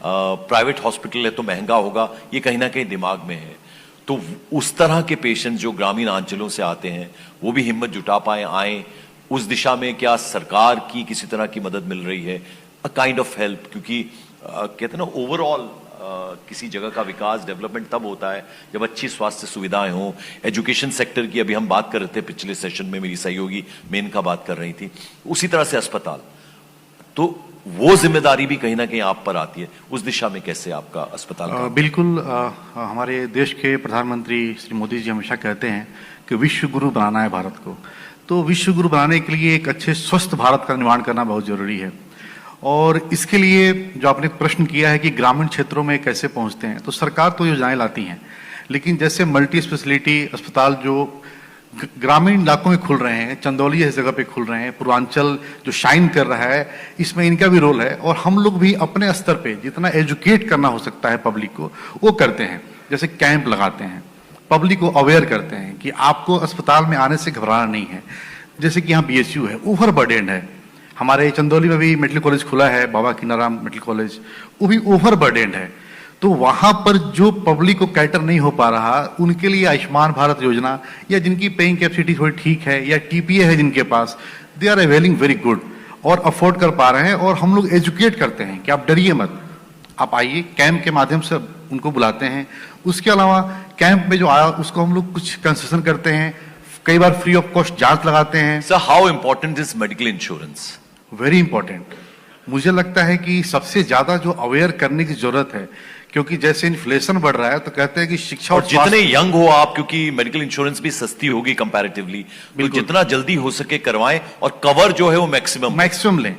Private hospital है तो महंगा होगा, ये कहीं ना कहीं दिमाग में है। तो उस तरह के पेशेंट जो ग्रामीण अंचलों से आते हैं वो भी हिम्मत जुटा पाए आए उस दिशा में, क्या सरकार की किसी तरह की मदद मिल रही है, अ काइंड ऑफ हेल्प? क्योंकि कहते हैं ना, ओवरऑल किसी जगह का विकास, डेवलपमेंट तब होता है जब अच्छी स्वास्थ्य सुविधाएं हों। एजुकेशन सेक्टर की अभी हम बात कर रहे थे, पिछले सेशन में मेरी सहयोगी मेनका बात कर रही थी, उसी तरह से अस्पताल, तो वो जिम्मेदारी भी कहीं ना कहीं आप पर आती है। उस दिशा में कैसे आपका अस्पताल का? बिल्कुल। हमारे देश के प्रधानमंत्री श्री मोदी जी हमेशा कहते हैं कि विश्व गुरु बनाना है भारत को। तो विश्व गुरु बनाने के लिए एक अच्छे स्वस्थ भारत का निर्माण करना बहुत जरूरी है। और इसके लिए जो आपने प्रश्न किया है कि ग्रामीण क्षेत्रों में कैसे पहुंचते हैं, तो सरकार तो योजनाएं लाती हैं, लेकिन जैसे मल्टी स्पेशलिटी अस्पताल जो ग्रामीण इलाकों में खुल रहे हैं, चंदौली इस जगह पे खुल रहे हैं, पूर्वांचल जो शाइन कर रहा है, इसमें इनका भी रोल है। और हम लोग भी अपने स्तर पे जितना एजुकेट करना हो सकता है पब्लिक को, वो करते हैं। जैसे कैंप लगाते हैं, पब्लिक को अवेयर करते हैं कि आपको अस्पताल में आने से घबराना नहीं है। जैसे कि यहाँ बीएचयू है, ओवर बर्डेंड है। हमारे चंदौली में भी मेडिकल कॉलेज खुला है, बाबा कीनाराम मेडिकल कॉलेज, वो भी ओवर बर्डेंड है। तो वहां पर जो पब्लिक को कैटर नहीं हो पा रहा, उनके लिए आयुष्मान भारत योजना, या जिनकी पेइंग कैपेसिटी थोड़ी ठीक है, या टीपीए है जिनके पास, they are availing very good और अफोर्ड कर पा रहे हैं। और हम लोग एजुकेट करते हैं कि आप डरिए मत, आप आइए। कैंप के माध्यम से उनको बुलाते हैं। उसके अलावा कैंप में जो आया उसको हम लोग कुछ कंसेशन करते हैं, कई बार फ्री ऑफ कॉस्ट जांच लगाते हैं। Sir, how important is medical insurance? Very important. मुझे लगता है कि सबसे ज्यादा जो अवेयर करने की जरूरत है, क्योंकि जैसे इन्फ्लेशन बढ़ रहा है तो कहते हैं कि शिक्षा और जितने यंग हो आप, क्योंकि मेडिकल इंश्योरेंस भी सस्ती होगी कंपैरेटिवली, तो जितना जल्दी हो सके करवाएं और कवर जो है वो मैक्सिमम लें।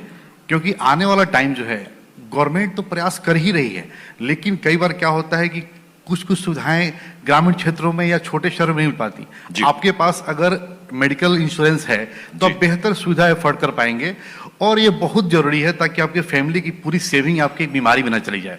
क्योंकि आने वाला टाइम जो है, गवर्नमेंट तो प्रयास कर ही रही है, लेकिन कई बार क्या होता है कि कुछ कुछ सुविधाएं ग्रामीण क्षेत्रों में या छोटे शहरों में नहीं मिल पाती। आपके पास अगर मेडिकल इंश्योरेंस है तो आप बेहतर सुविधा एफोर्ड कर पाएंगे। और ये बहुत जरूरी है ताकि आपके फैमिली की पूरी सेविंग आपकी बीमारी में न चली जाए।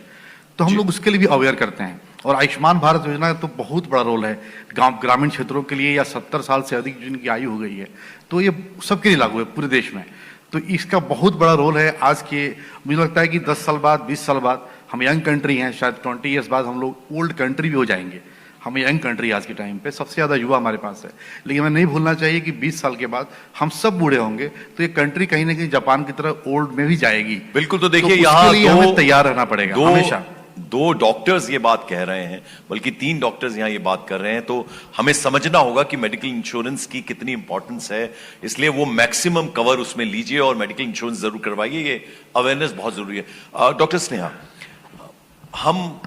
तो हम लोग उसके लिए भी अवेयर करते हैं। और आयुष्मान भारत योजना तो बहुत बड़ा रोल है ग्रामीण क्षेत्रों के लिए, या 70 साल से अधिक जिनकी आयु हो गई है, तो ये सबके लिए लागू है पूरे देश में। तो इसका बहुत बड़ा रोल है। आज के मुझे लगता है कि 10 साल बाद, 20 साल बाद, हम यंग कंट्री हैं, शायद 20 ईयर्स बाद हम लोग ओल्ड कंट्री भी हो जाएंगे। हम यंग कंट्री आज के टाइम पे सबसे ज्यादा युवा हमारे पास है। लेकिन हमें नहीं भूलना चाहिए कि 20 साल के बाद हम सब बूढ़े होंगे, तो ये कंट्री कहीं ना कहीं जापान की तरह ओल्ड में भी जाएगी। बिल्कुल। तो देखिए, यहाँ हमें तैयार रहना पड़ेगा हमेशा। 2 डॉक्टर्स ये बात कह रहे हैं, बल्कि 3 डॉक्टर्स यहाँ ये बात कर रहे हैं, तो हमें समझना होगा कि मेडिकल इंश्योरेंस की कितनी इंपॉर्टेंस है। इसलिए वो मैक्सिमम कवर उसमें लीजिए और मेडिकल इंश्योरेंस जरूर करवाइए। ये अवेयरनेस बहुत जरूरी है। डॉक्टर स्नेहा, हम